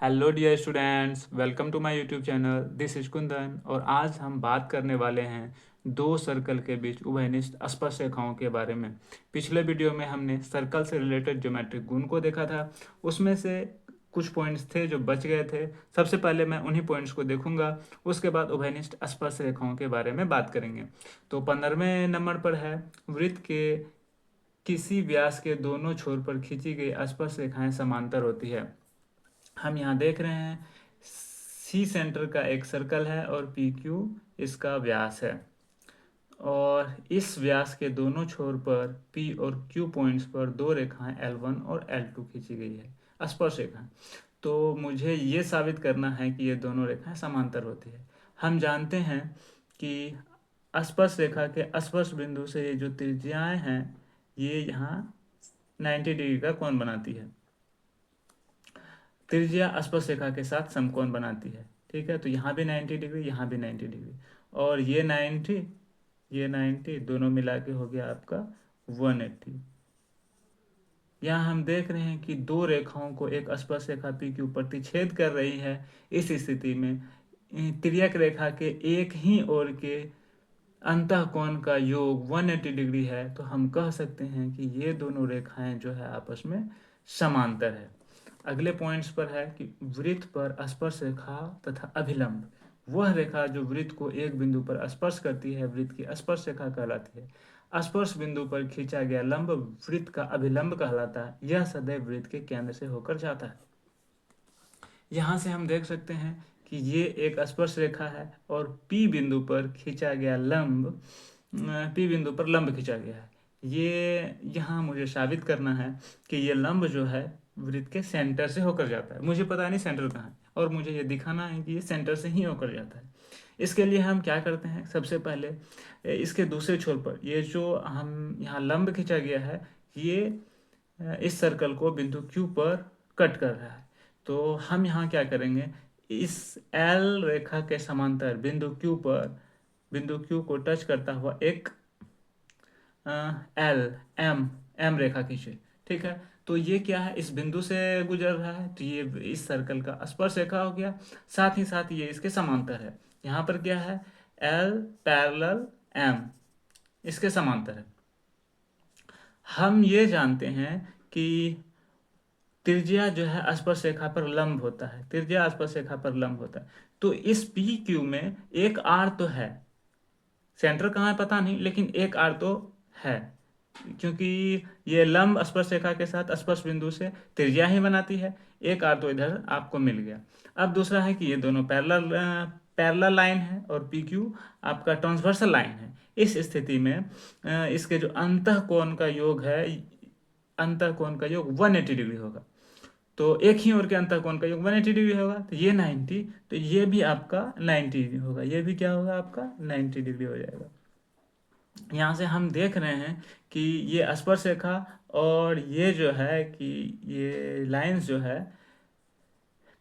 Hello dear students, welcome to my YouTube channel. This is Kundan और आज हम बात करने वाले हैं दो सर्कल के बीच उभयनिष्ठ स्पर्शरेखाओं के बारे में। पिछले वीडियो में हमने सर्कल से रिलेटेड ज्योमेट्रिक गुण को देखा था। उसमें से कुछ पॉइंट्स थे जो बच गए थे। सबसे पहले मैं उन्हीं पॉइंट्स को देखूंगा, उसके बाद उभयनिष्ठ स्पर्शरेखाओं के बारे में बात करेंगे। तो 15वें नंबर पर है, वृत्त के किसी व्यास के दोनों छोर पर खींची गई स्पर्शरेखाएं समांतर होती है। हम यहाँ देख रहे हैं सी सेंटर का एक सर्कल है और पी क्यू इसका व्यास है, और इस व्यास के दोनों छोर पर पी और क्यू पॉइंट्स पर दो रेखाएं L1 और L2 खींची गई है, स्पर्श रेखाएं। तो मुझे ये साबित करना है कि ये दोनों रेखाएं समांतर होती है। हम जानते हैं कि स्पर्श रेखा के स्पर्श बिंदु से ये जो त्रिज्याएं हैं, ये यहाँ 90 डिग्री का कोण बनाती है। त्रिज्या स्पर्श रेखा के साथ समकोण बनाती है। ठीक है, तो यहाँ भी 90 डिग्री, यहाँ भी 90 डिग्री, और ये 90, ये 90 दोनों मिला के हो गया आपका 180। यहाँ हम देख रहे हैं कि दो रेखाओं को एक स्पर्श रेखा पी क्यू प्रतिच्छेद कर रही है। इस स्थिति में तिर्यक रेखा के एक ही ओर के अंतःकोण का योग 180 डिग्री है, तो हम कह सकते हैं कि ये दोनों रेखाएं जो है आपस में समांतर है। अगले पॉइंट्स पर है कि वृत्त पर स्पर्श रेखा तथा अभिलंब, वह रेखा जो वृत्त को एक बिंदु पर स्पर्श करती है वृत्त की स्पर्श रेखा कहलाती है। स्पर्श बिंदु पर खींचा गया लंब वृत्त का अभिलंब कहलाता है। यह सदैव वृत्त के केंद्र से होकर जाता है। यहाँ से हम देख सकते हैं कि ये एक स्पर्श रेखा है और P बिंदु पर खींचा गया लंब, P बिंदु पर लंब खींचा गया है। ये यहाँ मुझे साबित करना है कि ये लंब जो है वृत्त के सेंटर से होकर जाता है। मुझे पता नहीं सेंटर कहाँ है, और मुझे ये दिखाना है कि ये सेंटर से ही होकर जाता है। इसके लिए हम क्या करते हैं, सबसे पहले इसके दूसरे छोर पर ये जो हम यहाँ लंब खींचा गया है, ये इस सर्कल को बिंदु Q पर कट कर रहा है। तो हम यहाँ क्या करेंगे, इस L रेखा के समांतर बिंदु Q को टच करता हुआ एक एल एम रेखा खींचे। ठीक है, तो ये क्या है, इस बिंदु से गुजर रहा है, तो ये इस सर्कल का स्पर्श रेखा हो गया। साथ ही साथ ये इसके समांतर है। यहाँ पर क्या है, L पैरेलल M इसके समांतर है। हम ये जानते हैं कि त्रिज्या जो है स्पर्श रेखा पर लंब होता है, त्रिज्या स्पर्श रेखा पर लंब होता है। तो इस पी क्यू में एक आर तो है, सेंटर कहाँ है पता नहीं, लेकिन एक आर तो है, क्योंकि ये लंब स्पर्श रेखा के साथ स्पर्श बिंदु से त्रिज्या ही बनाती है। एक आर तो इधर आपको मिल गया। अब दूसरा है कि ये दोनों पैरेलल लाइन है और पी क्यू आपका ट्रांसवर्सल लाइन है। इस स्थिति में इसके जो अंतःकोण का योग है, अंतःकोण का योग 180 डिग्री होगा। तो एक ही ओर के अंतःकोण का योग 180 डिग्री होगा, तो ये 90, तो ये भी आपका 90 डिग्री होगा, ये भी क्या होगा आपका 90 डिग्री हो जाएगा। यहाँ से हम देख रहे हैं कि ये स्पर्श रेखा और ये जो है कि ये लाइंस जो है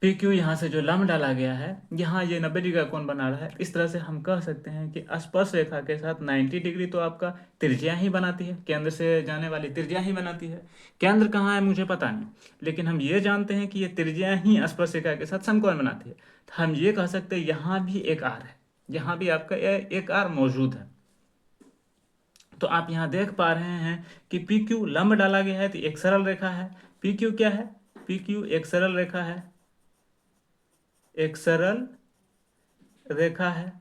पी क्यू, यहाँ से जो लंब डाला गया है, यहाँ ये 90 डिग्री का कोण बना रहा है। इस तरह से हम कह सकते हैं कि स्पर्श रेखा के साथ 90 डिग्री तो आपका त्रिज्या ही बनाती है, केंद्र से जाने वाली त्रिज्या ही बनाती है। केंद्र कहाँ है मुझे पता नहीं, लेकिन हम ये जानते हैं कि ये त्रिज्या ही स्पर्श रेखा के साथ समकोण बनाती है। तो हम ये कह सकते हैं यहाँ भी एक आर है, यहाँ भी आपका एक आर मौजूद है। तो आप यहाँ देख पा रहे हैं कि पी क्यू लंब डाला गया है, तो एक सरल रेखा है। पी क्यू क्या है, पी क्यू एक सरल रेखा है, एक सरल रेखा है,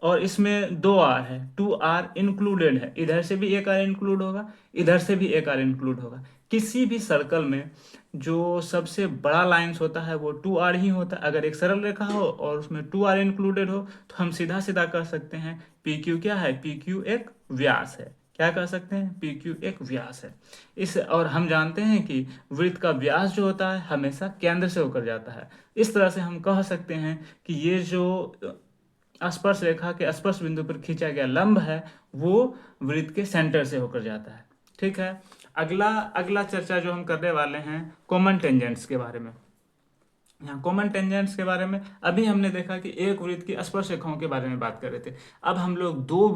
और इसमें दो आर है, 2R इंक्लूडेड है। इधर से भी एक आर इंक्लूड होगा, इधर से भी एक आर इंक्लूड होगा। किसी भी सर्कल में जो सबसे बड़ा लाइंस होता है वो 2R ही होता है। अगर एक सरल रेखा हो और उसमें 2R इंक्लूडेड हो, तो हम सीधा सीधा कह सकते हैं पी क्यू क्या है, पी क्यू एक व्यास है। क्या कह सकते हैं, पी क्यू एक व्यास है। इस और हम जानते हैं कि वृत्त का व्यास जो होता है हमेशा केंद्र से होकर जाता है। इस तरह से हम कह सकते हैं कि ये जो स्पर्श रेखा के स्पर्श बिंदु पर खींचा गया लंब है वो वृत्त के सेंटर से होकर जाता है। ठीक है, अगला अगला चर्चा जो हम करने वाले हैं कॉमन टेंजेंट्स के बारे में। यहाँ कॉमन टेंजेंट्स के बारे में अभी हमने देखा कि एक वृत्त की स्पर्श रेखाओं के बारे में बात कर रहे थे। अब हम लोग दो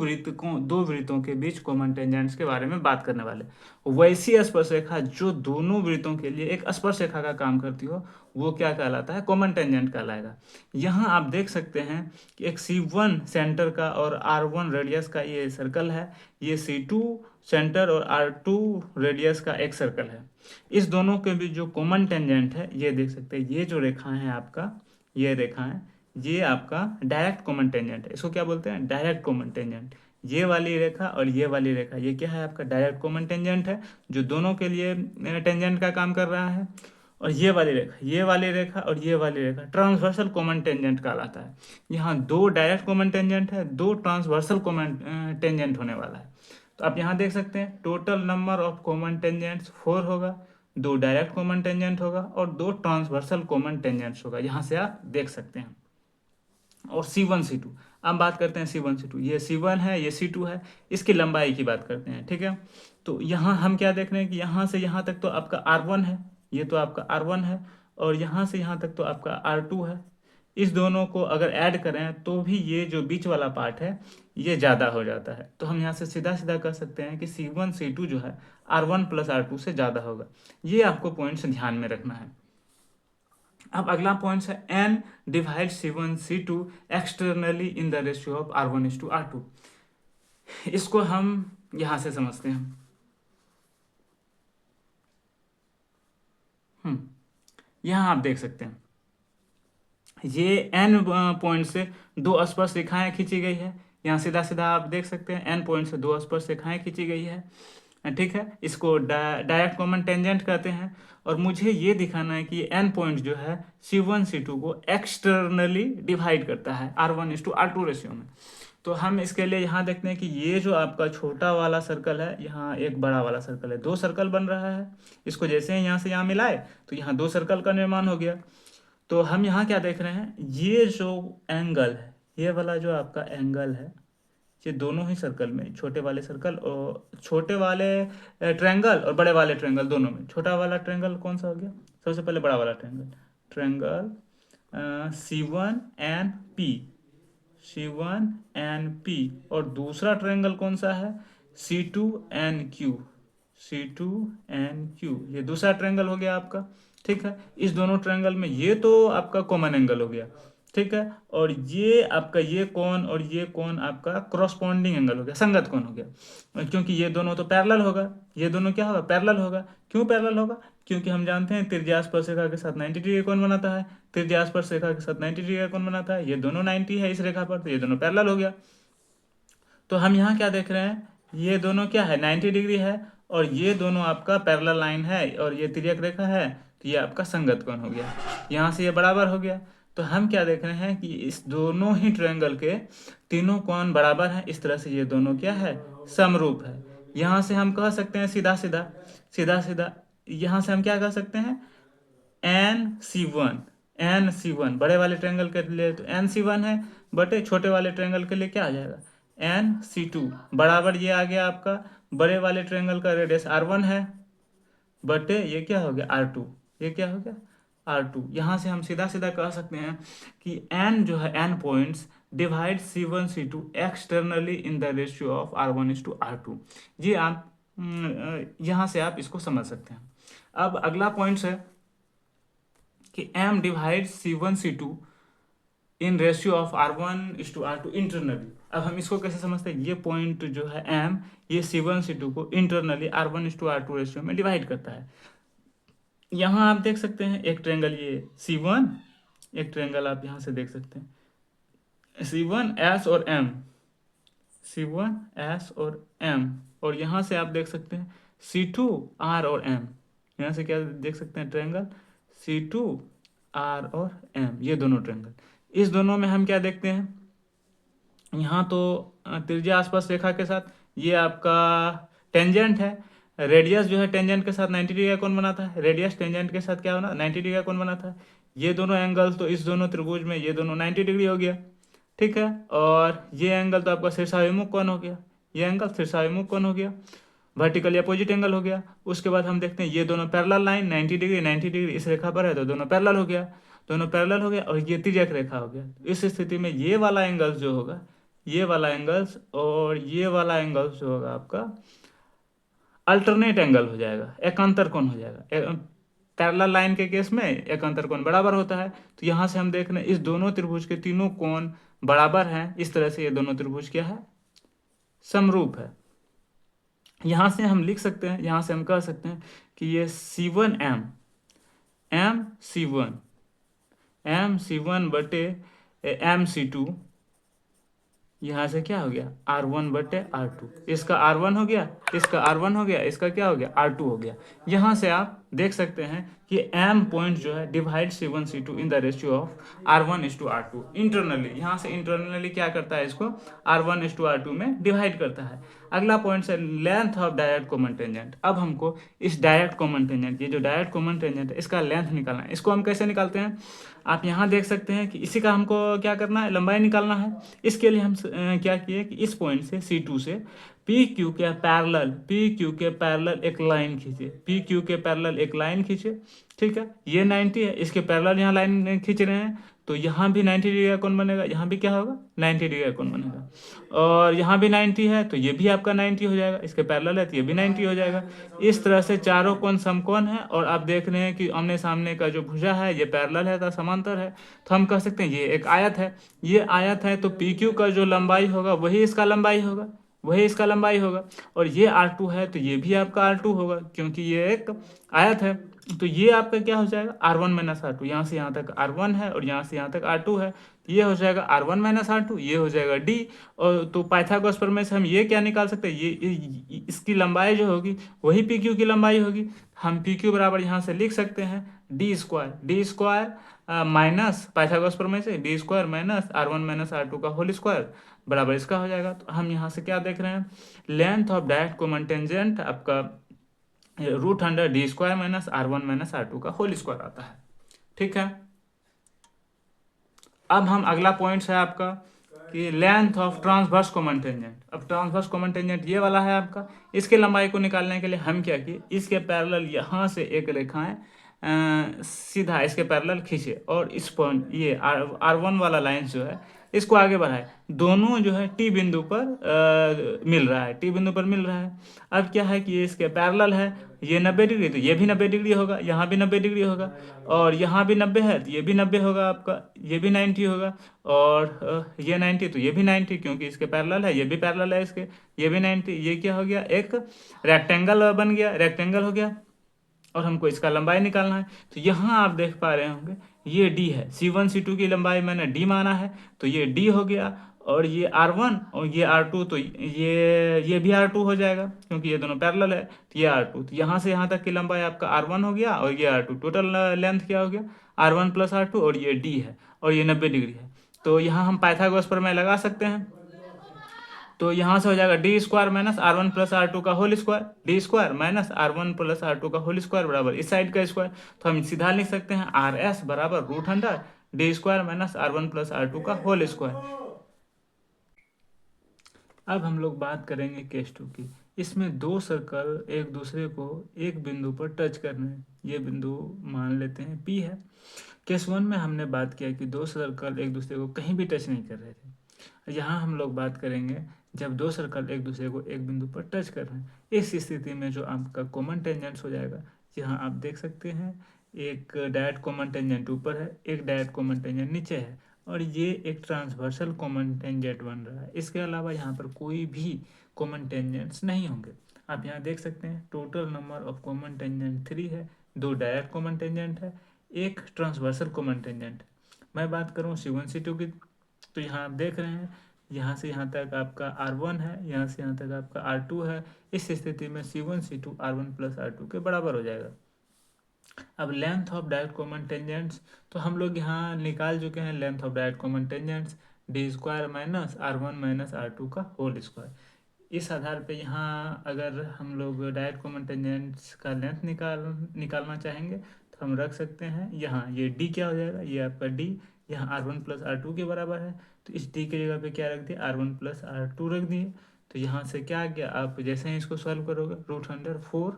वृत्तों के बीच कॉमन टेंजेंट्स के बारे में बात करने वाले। वैसी स्पर्श रेखा जो दोनों वृत्तों के लिए एक स्पर्श रेखा का काम करती हो वो क्या कहलाता है, कॉमन टेंजेंट कहलाएगा। यहाँ आप देख सकते हैं कि एक C1 सेंटर का और R1 रेडियस का ये सर्कल है, ये C2 सेंटर और R2 रेडियस का एक सर्कल है। इस दोनों के बीच जो कॉमन टेंजेंट है ये देख सकते हैं, ये जो रेखा है आपका, ये रेखा है, ये आपका डायरेक्ट कॉमन टेंजेंट है। इसको क्या बोलते हैं, डायरेक्ट कॉमन टेंजेंट। ये वाली रेखा और ये वाली रेखा ये क्या है, आपका डायरेक्ट कॉमन टेंजेंट है जो दोनों के लिए टेंजेंट का काम कर रहा है। और ये वाली रेखा, ये वाली रेखा और ये वाली रेखा ट्रांसवर्सल कॉमन टेंजेंट कहलाता है। यहाँ दो डायरेक्ट कॉमन टेंजेंट है, दो ट्रांसवर्सल कॉमन टेंजेंट होने वाला है। तो आप यहाँ देख सकते हैं total number of common tangents 4 होगा, दो डायरेक्ट कॉमन टेंजेंट होगा और दो ट्रांसवर्सल कॉमन टेंजेंट्स होगा, यहाँ से आप देख सकते हैं। और C1 C2, अब बात करते हैं C1 C2। ये C1 है, ये C2 है, इसकी लंबाई की बात करते हैं, ठीक है। तो यहाँ हम क्या देख रहे हैं कि यहाँ से यहाँ तक तो आपका R1 है, ये तो आपका R1 है, और यहाँ से यहाँ तक तो आपका R2 है। इस दोनों को अगर ऐड करें तो भी ये जो बीच वाला पार्ट है ये ज़्यादा हो जाता है। तो हम यहाँ से सीधा सीधा कह सकते हैं कि C1 C2 जो है R1 + R2 से ज़्यादा होगा। ये आपको पॉइंट्स ध्यान में रखना है। अब अगला पॉइंट है n divide C1 C2 externally in the ratio of R1:R2। इसको हम यहाँ से समझते हैं। यहाँ आप देख सकते हैं ये n पॉइंट से दो स्पर्श रेखाएं खींची गई है। यहाँ सीधा सीधा आप देख सकते हैं n पॉइंट से दो स्पर्श रेखाएं खींची गई है, ठीक है। इसको डायरेक्ट कॉमन टेंजेंट कहते हैं। और मुझे ये दिखाना है कि n पॉइंट जो है C1 C2 को एक्सटर्नली डिवाइड करता है R1:R2 रेशियो में। तो हम इसके लिए यहाँ देखते हैं कि ये जो आपका छोटा वाला सर्कल है, यहाँ एक बड़ा वाला सर्कल है, दो सर्कल बन रहा है। इसको जैसे ही यहाँ से यहाँ मिलाए तो यहाँ दो सर्कल का निर्माण हो गया। तो हम यहाँ क्या देख रहे हैं, ये जो एंगल है, ये वाला जो आपका एंगल है, ये दोनों ही सर्कल में, छोटे वाले सर्कल और छोटे वाले ट्रायंगल और बड़े वाले ट्रायंगल दोनों में, छोटा वाला ट्रायंगल कौन सा हो गया, सबसे पहले बड़ा वाला triangle, triangle C1 and P, C1 and P। और दूसरा ट्रायंगल कौन सा है, C2 and Q, C2 and Q। ये दूसरा ट्रायंगल हो गया आपका, ठीक है। इस दोनों ट्रायंगल में ये तो आपका कॉमन एंगल हो गया, ठीक है। और ये आपका ये कोण और ये कोण आपका करस्पॉन्डिंग एंगल हो गया, संगत कोण हो गया, क्योंकि ये दोनों तो पैरेलल होगा, ये दोनों क्या होगा, पैरेलल होगा। क्यों पैरेलल होगा, क्योंकि हम जानते हैं त्रिज्या स्पर्श रेखा के साथ 90 डिग्री का कोण बनाता है, त्रिज्या स्पर्श रेखा के साथ 90 डिग्री का कोण बनाता है। ये दोनों 90 है इस रेखा पर, तो ये दोनों पैरेलल हो गया। तो हम यहाँ क्या देख रहे हैं, ये दोनों क्या है, 90 डिग्री है, और ये दोनों आपका पैरेलल लाइन है, और ये तिर्यक रेखा है, तो ये आपका संगत कोण हो गया। यहाँ से ये बराबर हो गया। तो हम क्या देख रहे हैं कि इस दोनों ही ट्रायंगल के तीनों कोण बराबर हैं, इस तरह से ये दोनों क्या है, समरूप है। यहाँ से हम कह सकते हैं सीधा सीधा, सीधा सीधा यहाँ से हम क्या कह सकते हैं, NC1 बड़े वाले ट्रायंगल के लिए तो NC1 है, बटे छोटे वाले ट्रायंगल के लिए क्या आ जाएगा, NC2 बराबर ये आ गया आपका बड़े वाले ट्रायंगल का रेडियस R1 है, बटे ये क्या हो गया R2, ये क्या हो गया R2। यहाँ से हम सीधा सीधा कह सकते हैं कि n जो है n points divide C1 C2 externally in the ratio of R1:R2। ये आप यहाँ से आप इसको समझ सकते हैं। अब अगला पॉइंट्स है कि m divide C1 C2 in ratio of R1:R2 internally. अब हम इसको कैसे समझते हैं, ये पॉइंट जो है m, ये C1 C2 को इंटरनली R1:R2 रेशियो में डिवाइड करता है। यहाँ आप देख सकते हैं एक ट्रायंगल ये C1, एक ट्रायंगल आप यहाँ से देख सकते हैं C1S और M, C1S और M। और यहाँ से आप देख सकते हैं C2R और M। यहाँ से क्या देख सकते हैं, ट्रायंगल C2R और M, ये दोनों ट्रायंगल। इस दोनों में हम क्या देखते हैं, यहाँ तो त्रिज्या आसपास रेखा के साथ ये आपका टेंजेंट है, रेडियस जो है टेंजेंट के साथ 90 डिग्री का कोण बनाता है, रेडियस टेंजेंट के साथ क्या होना, 90 डिग्री का कोण बनाता है। ये दोनों एंगल तो इस दोनों त्रिभुज में ये दोनों 90 डिग्री हो गया, ठीक है। और ये एंगल तो आपका शीर्षाभिमुख कोण हो गया, ये एंगल शीर्षाभिमुख कोण हो गया, वर्टिकली अपोजिट एंगल हो गया। उसके बाद हम देखते हैं ये दोनों पैरेलल लाइन 90 डिग्री 90 डिग्री इस रेखा पर है, तो दोनों पैरेलल हो गया। दोनों पैरेलल हो गया और ये तिर्यक रेखा हो गया। इस स्थिति में ये वाला एंगल्स जो होगा, ये वाला एंगल्स और ये वाला एंगल्स जो होगा आपका अल्टरनेट एंगल हो जाएगा, एकांतर कोण हो जाएगा। पैरेलल लाइन के केस में एकांतर कोण बराबर होता है। तो यहाँ से हम देख रहे हैं इस दोनों त्रिभुज के तीनों कोण बराबर हैं। इस तरह से ये दोनों त्रिभुज क्या है, समरूप है। यहाँ से हम लिख सकते हैं, यहाँ से हम कह सकते हैं कि ये C1M M C1 बटे MC2, यहाँ से क्या हो गया R1 बटे R2। इसका R1 हो गया, इसका R1 हो गया, इसका क्या हो गया R2 हो गया। यहाँ से आप देख सकते हैं कि M पॉइंट जो है divide C1 C2 in the ratio of R1:R2 internally. यहाँ से इंटरनली क्या करता है, इसको R1:R2 में डिवाइड करता है। अगला पॉइंट से length of direct common tangent. अब हमको इस डायरेक्ट कॉमन टेंजेंट, ये जो डायरेक्ट कॉमन टेंजेंट है, इसका लेंथ निकालना है। इसको हम कैसे निकालते हैं, आप यहाँ देख सकते हैं कि इसी का हमको क्या करना है, लंबाई निकालना है। इसके लिए हम क्या किए कि इस पॉइंट से C2 से PQ के पैरेलल एक लाइन खींचे, PQ के पैरेलल एक लाइन खींचे, ठीक है। ये 90 है, इसके पैरेलल यहाँ लाइन खींच रहे हैं, तो यहाँ भी 90 डिग्री का कोण बनेगा, यहाँ भी क्या होगा 90 डिग्री का कोण बनेगा। और यहाँ भी 90 है तो ये भी आपका 90 हो जाएगा, इसके पैरेलल है तो ये भी 90 हो जाएगा। इस तरह से चारों कोण समकोण है। और आप देख रहे हैं कि आमने सामने का जो भुजा है ये पैरेलल है, तो समांतर है। तो हम कह सकते हैं ये एक आयत है, ये आयत है, तो PQ का जो लंबाई होगा वही इसका लंबाई होगा, वही इसका लंबाई होगा। और ये R2 है तो ये भी आपका R2 होगा, क्योंकि ये एक आयत है। तो ये आपका क्या हो जाएगा R1 - R2। यहाँ से यहाँ तक R1 है और यहाँ से यहाँ तक R2 है, ये हो जाएगा R1 - R2, ये हो जाएगा D। और तो पाइथागोरस प्रमेय से हम ये क्या निकाल सकते हैं, ये इसकी लंबाई जो होगी वही PQ की लंबाई होगी। हम PQ बराबर यहाँ से लिख सकते हैं D² माइनस पाइथागोरस प्रमेय से D² माइनस R1 - R2 का होल स्क्वायर बराबर इसका हो जाएगा। तो हम यहाँ से क्या देख रहे हैं, length of direct common tangent आपका √100 D² माइनस R1 - R2 का होल स्क्वायर आता है, ठीक है। अब हम अगला पॉइंट है आपका कि length of transverse common tangent. अब ट्रांसवर्स कॉमन टेंजेंट ये वाला है आपका। इसके लंबाई को निकालने के लिए हम क्या किए, इसके पैरेलल यहाँ से एक रेखाएं सीधा इसके पैरेलल खींचे और इस पॉइंट ये R1 वाला लाइन जो है इसको आगे बढ़ाए। दोनों जो है T बिंदु पर मिल रहा है, T बिंदु पर मिल रहा है। अब क्या है कि ये इसके पैरेलल है, ये 90 डिग्री तो ये भी 90 डिग्री होगा, यहाँ भी 90 डिग्री होगा, और यहाँ भी 90 है तो ये भी 90 होगा आपका, ये भी 90 होगा। और ये 90 तो ये भी 90, क्योंकि इसके पैरेलल है, ये भी पैरेलल है इसके, ये भी 90। ये क्या हो गया, एक रेक्टेंगल बन गया, रेक्टेंगल हो गया। और हमको इसका लंबाई निकालना है। तो यहाँ आप देख पा रहे होंगे ये D है, C1 C2 की लंबाई मैंने D माना है, तो ये D हो गया। और ये R1 और ये R2, तो ये भी R2 हो जाएगा, क्योंकि ये दोनों पैरेलल है, तो ये R2। तो यहाँ से यहाँ तक की लंबाई आपका R1 हो गया और ये R2, टोटल लेंथ क्या हो गया R1 + R2, और ये D है और ये 90 डिग्री है। तो यहाँ हम पाइथागोरस प्रमेय लगा सकते हैं। तो यहाँ से हो जाएगा D² माइनस R1 + R2 का whole square, D² minus R1 + R2 का होल स्क्वायर बराबर इस साइड का स्क्वायर। तो हम सीधा लिख सकते हैं RS बराबर √100 D² माइनस R1 + R2 का होल स्क्वायर। अब हम लोग बात करेंगे केस 2 की। इसमें दो सर्कल एक दूसरे को एक बिंदु पर टच कर रहे हैं। ये बिंदु मान लेते हैं P है। केस 1 में हमने बात किया कि दो सर्कल एक दूसरे को कहीं भी टच नहीं कर रहे थे। यहाँ हम लोग बात करेंगे जब दो सर्कल एक दूसरे को एक बिंदु पर टच कर रहे हैं। इस स्थिति में जो आपका कॉमन टेंजेंट्स हो जाएगा, यहाँ आप देख सकते हैं एक डायरेक्ट कॉमन टेंजेंट ऊपर है, एक डायरेक्ट कॉमन टेंजेंट नीचे है, और ये एक ट्रांसवर्सल कॉमन टेंजेंट बन रहा है। इसके अलावा यहाँ पर कोई भी कॉमन टेंजेंट्स नहीं होंगे। आप यहाँ देख सकते हैं total number of common tangent 3 है, 2 डायरेक्ट कॉमन टेंजेंट है, एक ट्रांसवर्सल कॉमन टेंजेंट। मैं बात करूँ C1 C2 की, तो यहाँ आप देख रहे हैं यहाँ से यहाँ तक आपका R1 है, यहाँ से यहाँ तक आपका R2 है। इस स्थिति में C1 C2 R1 + R2 के बराबर हो जाएगा। अब length of direct common tangents, तो हम लोग यहाँ निकाल चुके हैं length of direct common tangents D² minus R1 - R2 का होल स्क्वायर। इस आधार पे यहाँ अगर हम लोग डायरेक्ट कॉमन टेंजेंट्स का लेंथ निकालना चाहेंगे तो हम रख सकते हैं यहाँ, ये D क्या हो जाएगा, ये आपका D यहाँ R1 + R2 के बराबर है, तो इस D की जगह पे क्या रख दिया R1 + R2 रख दिए। तो यहाँ से क्या आ गया, आप जैसे ही इसको सॉल्व करोगे √100 4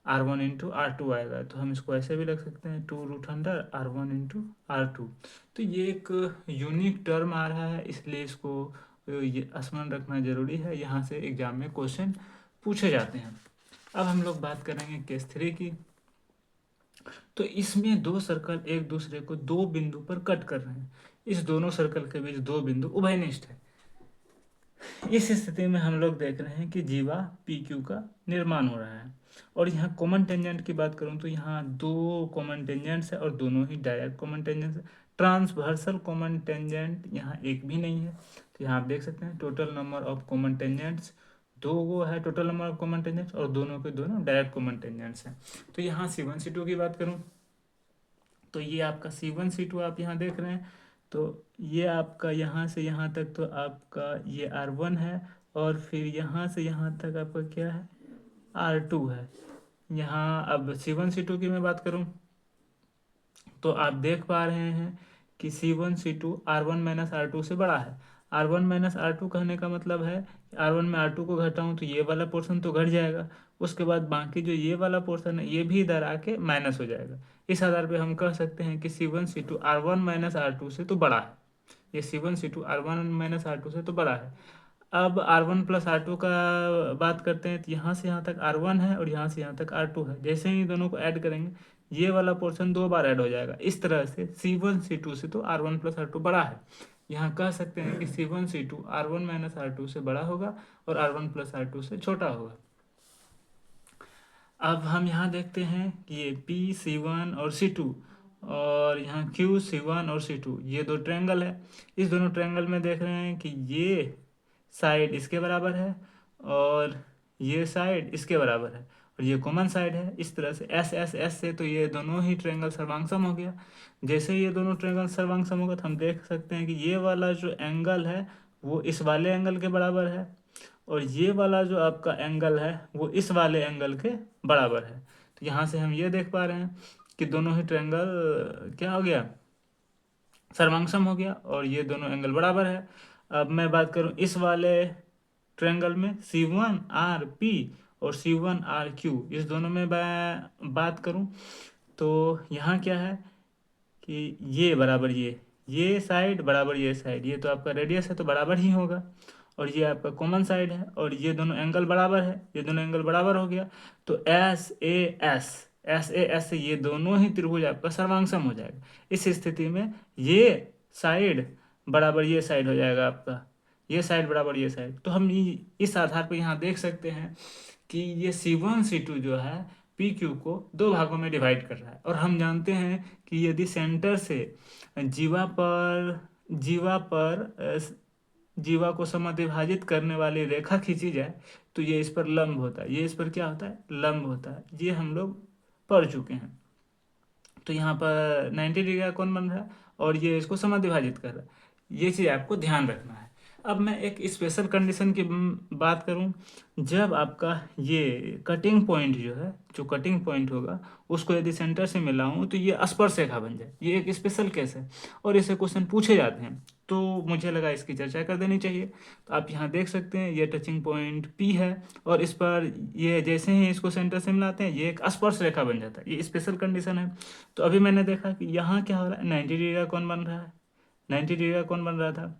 R1 इंटू R2 आएगा। तो हम इसको ऐसे भी लिख सकते हैं 2√100 R1 इंटू R2। तो ये एक यूनिक टर्म आ रहा है, इसलिए इसको ये स्मरण रखना जरूरी है, यहाँ से एग्जाम में क्वेश्चन पूछे जाते हैं। अब हम लोग बात करेंगे केस 3 की। तो इसमें दो सर्कल एक दूसरे को दो बिंदु पर कट कर रहे हैं। इस दोनों सर्कल के बीच दो बिंदु उभयनिष्ठ है। इस स्थिति में हम लोग देख रहे हैं कि जीवा पी क्यू का निर्माण हो रहा है। और यहाँ कॉमन टेंजेंट की बात करूँ तो यहाँ दो कॉमन टेंजेंट्स है और दोनों ही डायरेक्ट कॉमन टेंजेंट्स है। ट्रांसवर्सल कॉमन टेंजेंट यहाँ एक भी नहीं है। तो यहाँ आप देख सकते हैं total number of common tangents दो गो है, total number of common tangents, और दोनों के दोनों डायरेक्ट कॉमन टेंजेंट्स हैं। तो यहाँ C1 C2 की बात करूँ तो ये आपका C1 C2 आप यहाँ देख रहे हैं। तो ये आपका यहाँ से यहाँ तक तो आपका ये R1 है, और फिर यहाँ से यहाँ तक आपका क्या है, R2 है। यहाँ अब C1 C2 की मैं बात करूँ तो आप देख पा रहे हैं कि C1 C2 R1 minus R2 से बड़ा है। R1 माइनस R2 कहने का मतलब है R1 में R2 को घटाऊं तो ये वाला पोर्शन तो घट जाएगा, उसके बाद बाकी जो ये वाला पोर्शन है ये भी इधर आके माइनस हो जाएगा। इस आधार पे हम कह सकते हैं कि C1 C2 R1 minus R2 से तो बड़ा है। ये C1 C2 R1 minus R2 से तो बड़ा है। अब R1 प्लस R2 का बात करते हैं तो यहाँ से यहाँ तक R1 है और यहाँ से यहाँ तक R2 है। जैसे ही दोनों को ऐड करेंगे ये वाला पोर्शन दो बार ऐड हो जाएगा। इस तरह से C1 C2 से तो R1 प्लस R2 बड़ा है। यहाँ कह सकते हैं कि C1 C2 R1 minus R2 से बड़ा होगा और R1 प्लस R2 से छोटा होगा। अब हम यहाँ देखते हैं कि ये P C1 और C2 और यहाँ Q C1 और C2 ये दो ट्रायंगल है। इस दोनों ट्रायंगल में देख रहे हैं कि ये साइड इसके बराबर है और ये साइड इसके बराबर है और ये कॉमन साइड है। इस तरह से S S S से तो ये दोनों ही ट्रायंगल सर्वांगसम हो गया। जैसे ये दोनों ट्रायंगल सर्वांगसम होगा तो हम देख सकते हैं कि ये वाला जो एंगल है वो इस वाले एंगल के बराबर है और ये वाला जो आपका एंगल है वो इस वाले एंगल के बराबर है। तो यहाँ से हम ये देख पा रहे हैं कि दोनों ही ट्रायंगल क्या हो गया, सर्वांगसम हो गया और ये दोनों एंगल बराबर है। अब मैं बात करूँ इस वाले ट्रायंगल में C1RP और C1RQ इस दोनों में मैं बात करूँ तो यहाँ क्या है कि ये बराबर ये साइड बराबर ये साइड, ये तो आपका रेडियस है तो बराबर ही होगा और ये आपका कॉमन साइड है और ये दोनों एंगल बराबर है, ये दोनों एंगल बराबर हो गया। तो SAS से ये दोनों ही त्रिभुज आपका सर्वांगसम हो जाएगा। इस स्थिति में ये साइड बराबर ये साइड हो जाएगा आपका, ये साइड बराबर ये साइड। तो हम इस आधार पर यहाँ देख सकते हैं कि ये C1 C2 जो है PQ को दो भागों में डिवाइड कर रहा है। और हम जानते हैं कि यदि सेंटर से जीवा को समद्विभाजित करने वाली रेखा खींची जाए तो ये इस पर लंब होता है, ये इस पर क्या होता है, लंब होता है। ये हम लोग पढ़ चुके हैं। तो यहाँ पर 90 डिग्री का कोण बन रहा है और ये इसको समद्विभाजित कर रहा है। ये चीज़ आपको ध्यान रखना है। अब मैं एक स्पेशल कंडीशन की बात करूं, जब आपका ये कटिंग पॉइंट जो है, जो कटिंग पॉइंट होगा उसको यदि सेंटर से मिलाऊं तो ये स्पर्श रेखा बन जाए। ये एक स्पेशल केस है और इसे क्वेश्चन पूछे जाते हैं, तो मुझे लगा इसकी चर्चा कर देनी चाहिए। तो आप यहाँ देख सकते हैं ये टचिंग पॉइंट P है और इस पर ये जैसे ही इसको सेंटर से मिलाते हैं ये एक स्पर्श रेखा बन जाता है। ये स्पेशल कंडीशन है। तो अभी मैंने देखा कि यहाँ क्या हो रहा है, 90 डिग्री का कोण बन रहा है, 90 डिग्री का कोण बन रहा था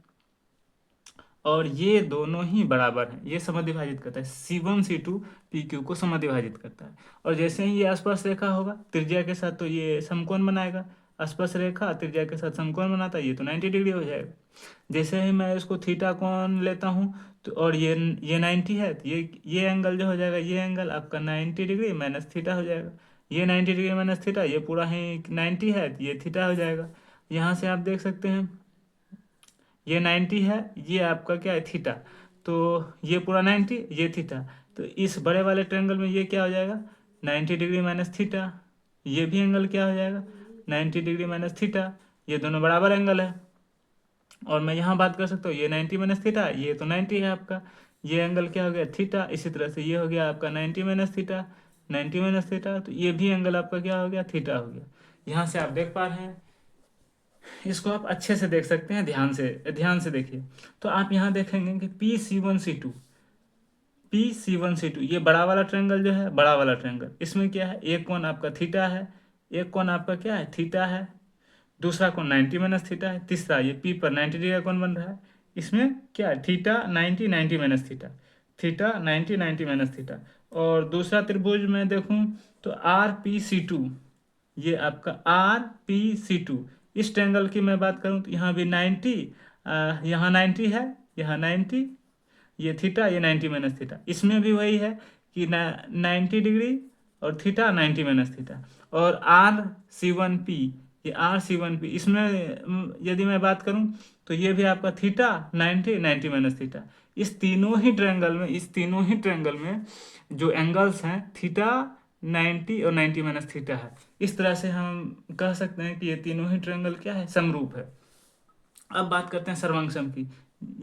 और ये दोनों ही बराबर हैं। ये समद्विभाजित करता है, C1 C2 PQ को समद्विभाजित करता है। और जैसे ही ये स्पर्श रेखा होगा त्रिज्या के साथ तो ये समकोण बनाएगा, स्पर्श रेखा त्रिज्या के साथ समकोण बनाता है, ये तो 90 डिग्री हो जाएगा। जैसे ही मैं इसको थीटा कोण लेता हूँ तो और ये 90 है तो ये एंगल जो हो जाएगा, ये एंगल आपका 90 डिग्री माइनस थीटा हो जाएगा। ये 90 डिग्री माइनस थीटा, ये पूरा ही 90 है तो ये थीटा हो जाएगा। यहाँ से आप देख सकते हैं ये 90 है, ये आपका क्या है, थीटा। तो ये पूरा 90, ये थीटा। तो इस बड़े वाले ट्रायंगल में ये क्या हो जाएगा, 90 डिग्री माइनस थीटा। ये भी एंगल क्या हो जाएगा, 90 डिग्री माइनस थीटा। ये दोनों बराबर एंगल है। और मैं यहाँ बात कर सकता हूँ ये 90 माइनस थीटा, ये तो 90 है आपका, ये एंगल क्या हो गया, थीटा। इसी तरह से ये हो गया आपका 90 माइनस थीटा, 90 माइनस थीटा, तो ये भी एंगल आपका क्या हो गया, थीटा हो गया। यहाँ से आप देख पा रहे हैं, इसको आप अच्छे से देख सकते हैं, ध्यान से देखिए। तो आप यहाँ देखेंगे कि P C1 C2 PC1C2 ये बड़ा वाला ट्रायंगल जो है, बड़ा वाला ट्रायंगल, इसमें क्या है, एक कोण आपका थीटा है, एक कोण आपका क्या है, थीटा है, दूसरा कोण 90 माइनस थीटा है, तीसरा ये P पर 90 डिग्री का कोण बन रहा है, इसमें क्या है, theta 90 90 minus theta, theta 90 90 minus theta. और दूसरा त्रिभुज में देखूं तो RPC2, ये आपका RPC2, इस ट्रायंगल की मैं बात करूं तो यहाँ भी 90, यहाँ 90 है, यहाँ 90, ये थीटा, ये 90 माइनस थीटा, इसमें भी वही है कि 90 डिग्री और थीटा 90 माइनस थीटा। और RC1P, ये RC1P, इसमें यदि मैं बात करूं तो ये भी आपका थीटा 90 90 माइनस थीटा। इस तीनों ही ट्रायंगल में, इस तीनों ही ट्रायंगल में जो एंगल्स हैं थीटा 90 और 90 माइनस थीटा है। इस तरह से हम कह सकते हैं कि ये तीनों ही ट्रायंगल क्या है, समरूप है। अब बात करते हैं सर्वांगसम की।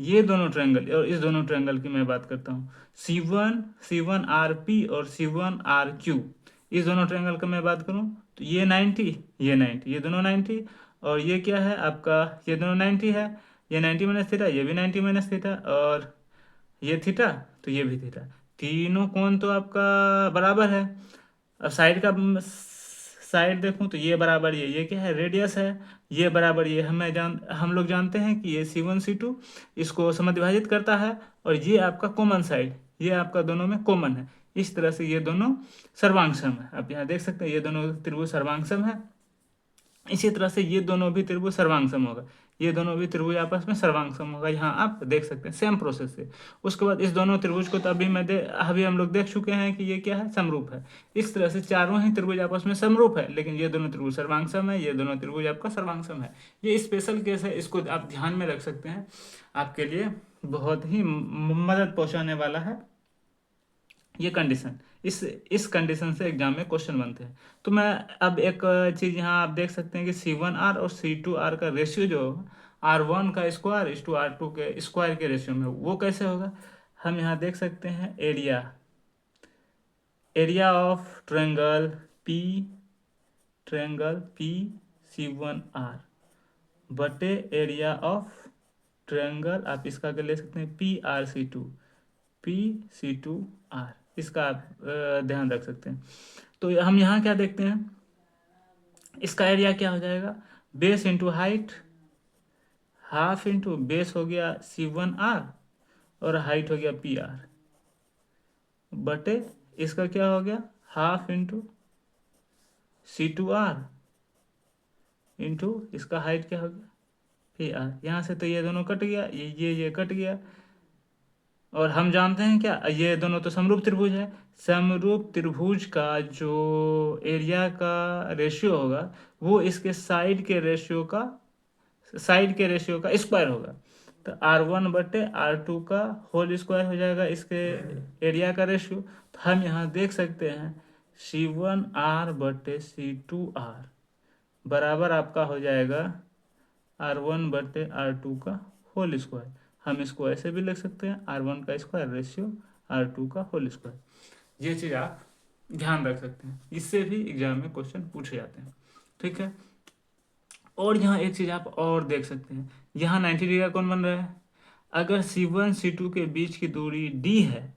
ये दोनों ट्रायंगल और इस दोनों ट्रायंगल की मैं बात करता हूँ, C1RP और C1RQ, इस दोनों ट्रायंगल का मैं बात करूँ तो ये 90, ये 90, ये दोनों 90, और ये क्या है आपका, ये दोनों 90 है, ये 90 माइनस थीटा, ये भी 90 माइनस थीटा, और ये थीटा तो ये भी थीटा, तीनों कोण तो आपका बराबर है। अब साइड का साइड देखूं तो ये बराबर ये क्या है, रेडियस है, ये बराबर ये हम लोग जानते हैं कि ये C1C2 इसको समद्विभाजित करता है, और ये आपका कॉमन साइड, ये आपका दोनों में कॉमन है। इस तरह से ये दोनों सर्वांगसम है। आप यहाँ देख सकते हैं ये दोनों त्रिभुज सर्वांगसम है। इसी तरह से ये दोनों भी त्रिभुज सर्वांगसम होगा, ये दोनों भी त्रिभुज आपस में सर्वांगसम होगा, यहाँ आप देख सकते हैं सेम प्रोसेस से। उसके बाद इस दोनों त्रिभुज को तो अभी हम लोग देख चुके हैं कि ये क्या है, समरूप है। इस तरह से चारों ही त्रिभुज आपस में समरूप है, लेकिन ये दोनों त्रिभुज सर्वांगसम है, ये दोनों त्रिभुज आपका सर्वांगसम है। ये स्पेशल केस है, इसको आप ध्यान में रख सकते हैं, आपके लिए बहुत ही मदद पहुंचाने वाला है ये कंडीशन। इस कंडीशन से एग्जाम में क्वेश्चन बनते हैं। तो मैं अब एक चीज़ यहाँ आप देख सकते हैं कि C1R और C2R का रेशियो जो R1 का स्क्वायर इस टू R2 के स्क्वायर के रेशियो में, वो कैसे होगा, हम यहाँ देख सकते हैं area, area of triangle PC1R बटे एरिया ऑफ ट्रायंगल, आप इसका ले सकते हैं PC2R, इसका आप ध्यान रख सकते हैं। तो हम यहाँ क्या देखते हैं, इसका एरिया क्या हो जाएगा, base into height, half into base हो गया C1R और हाइट हो गया PR, बटे इसका क्या हो गया, हाफ इंटू C2R इंटू इसका हाइट क्या हो गया PR। यहाँ से तो ये दोनों कट गया, ये कट गया, और हम जानते हैं क्या, ये दोनों तो समरूप त्रिभुज है, समरूप त्रिभुज का जो एरिया का रेशियो होगा वो इसके साइड के रेशियो का स्क्वायर होगा। तो R1 बटे R2 का होल स्क्वायर हो जाएगा इसके एरिया का रेशियो। तो हम यहाँ देख सकते हैं C1R बटे C2R बराबर आपका हो जाएगा R1 बटे R2 का होल स्क्वायर। हम इसको ऐसे भी लिख सकते हैं, R1 का स्क्वायर रेशियो R2 का होल स्क्वायर। ये चीज़ आप ध्यान रख सकते हैं, इससे भी एग्जाम में क्वेश्चन पूछे जाते हैं, ठीक है। और यहाँ एक चीज़ आप और देख सकते हैं, यहाँ 90 डिग्री का कौन बन रहा है, अगर C1 C2 के बीच की दूरी D है,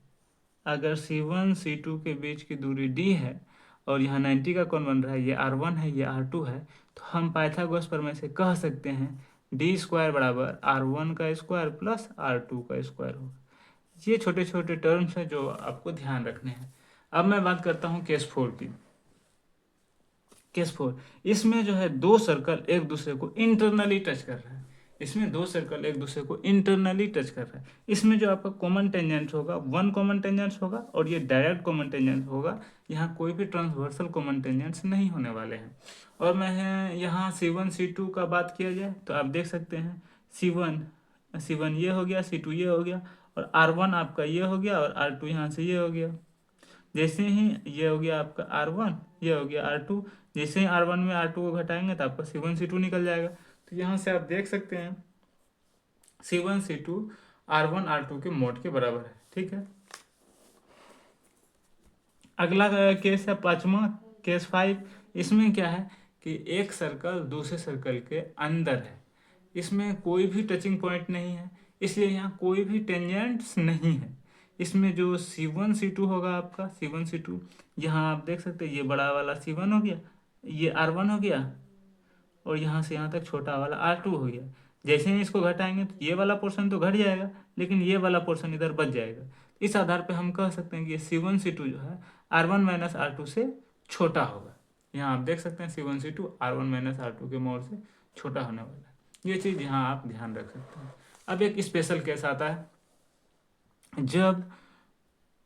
अगर C1 C2 के बीच की दूरी D है और यहाँ 90 का कौन बन रहा है, ये R1 है, ये R2 है, तो हम पाइथागोरस प्रमेय से कह सकते हैं D स्क्वायर बराबर R1 का स्क्वायर प्लस R2 का स्क्वायर होगा। ये छोटे छोटे टर्म्स हैं जो आपको ध्यान रखने हैं। अब मैं बात करता हूँ केस 4 की। केस 4, इसमें जो है दो सर्कल एक दूसरे को इंटरनली टच कर रहा है, इसमें दो सर्कल एक दूसरे को इंटरनली टच कर रहा है। इसमें जो आपका कॉमन टेंजेंट होगा, वन कॉमन टेंजेंट होगा और ये डायरेक्ट कॉमन टेंजेंट होगा, यहाँ कोई भी ट्रांसवर्सल कॉमन टेंजेंट्स नहीं होने वाले हैं। और मैं यहाँ C1 C2 का बात किया जाए तो आप देख सकते हैं C1 ये हो गया, C2 ये हो गया, और R1 आपका ये हो गया और R2 यहाँ से ये हो गया। जैसे ही ये हो गया आपका R1, ये हो गया R2, जैसे ही R1 में R2 को घटाएंगे तो आपका C1 C2 निकल जाएगा। तो यहाँ से आप देख सकते हैं C1 C2 R1 R2 के मोड के बराबर है, ठीक है। अगला केस है पांचवा, केस 5। इसमें क्या है कि एक सर्कल दूसरे सर्कल के अंदर है, इसमें कोई भी टचिंग पॉइंट नहीं है, इसलिए यहाँ कोई भी टेंजेंट्स नहीं है। इसमें जो C1 C2 होगा आपका C1 C2, यहाँ आप देख सकते हैं ये बड़ा वाला C1 हो गया, ये R1 हो गया, और यहाँ से यहाँ तक छोटा वाला R2 हो गया। जैसे ही इसको घटाएंगे तो ये वाला पोर्शन तो घट जाएगा, लेकिन ये वाला पोर्शन इधर बच जाएगा। इस आधार पे हम कह सकते हैं कि ये C1 C2 जो है R1 माइनस R2 से छोटा होगा। यहाँ आप देख सकते हैं C1 C2 R1 minus R2 के मोड से छोटा होने वाला है। ये चीज़ यहाँ आप ध्यान रख सकते हैं। अब एक स्पेशल केस आता है, जब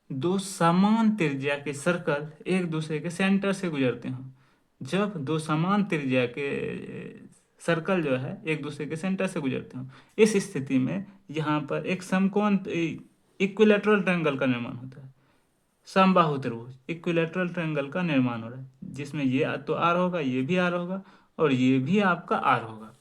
दो समान त्रिज्या के सर्कल एक दूसरे के सेंटर से गुजरते हों। जब दो समान त्रिज्या के सर्कल जो है एक दूसरे के सेंटर से गुजरते हों, इस स्थिति में यहाँ पर एक समकोण इक्विलैटरल ट्रायंगल का निर्माण होता है। समबाहु त्रिभुज इक्विलैटरल ट्रायंगल का निर्माण हो रहा है, जिसमें ये तो आर होगा, ये भी आर होगा, और ये भी आपका आर होगा।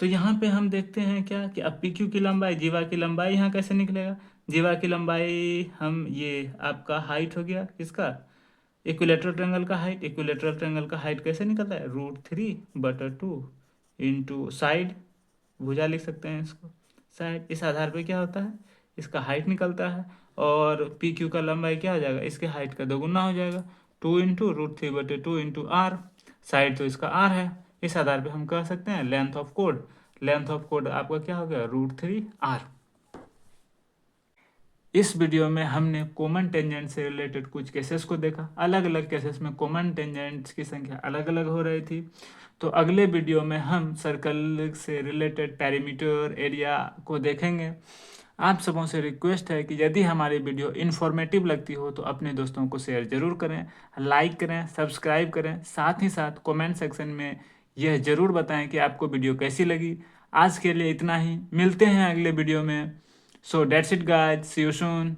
तो यहाँ पे हम देखते हैं क्या कि अब पी क्यू की लंबाई, जीवा की लंबाई यहाँ कैसे निकलेगा। जीवा की लंबाई हम, ये आपका हाइट हो गया किसका, इक्विलैटरल ट्रायंगल का हाइट। इक्विलैटरल ट्रायंगल का हाइट कैसे निकलता है, √3/2 इंटू साइड, भुजा लिख सकते हैं इसको, साइड। इस आधार पे क्या होता है, इसका हाइट निकलता है, और पी क्यू का लंबाई क्या हो जाएगा, इसके हाइट का दोगुना हो जाएगा, 2 इंटू √3/2 इंटू आर। साइड तो इसका आर है। इस आधार पे हम कह सकते हैं length of code, length of code आपका क्या हो गया, √3r। इस वीडियो में हमने कॉमन टेंजेंट से रिलेटेड कुछ केसेस को देखा। अलग अलग केसेस में कॉमन टेंजेंट्स की संख्या अलग अलग हो रही थी। तो अगले वीडियो में हम सर्कल से रिलेटेड पेरीमीटर एरिया को देखेंगे। आप सबों से रिक्वेस्ट है कि यदि हमारी वीडियो इन्फॉर्मेटिव लगती हो तो अपने दोस्तों को शेयर ज़रूर करें, लाइक करें, सब्सक्राइब करें। साथ ही साथ कमेंट सेक्शन में यह ज़रूर बताएं कि आपको वीडियो कैसी लगी। आज के लिए इतना ही, मिलते हैं अगले वीडियो में। So that's it guys, see you soon.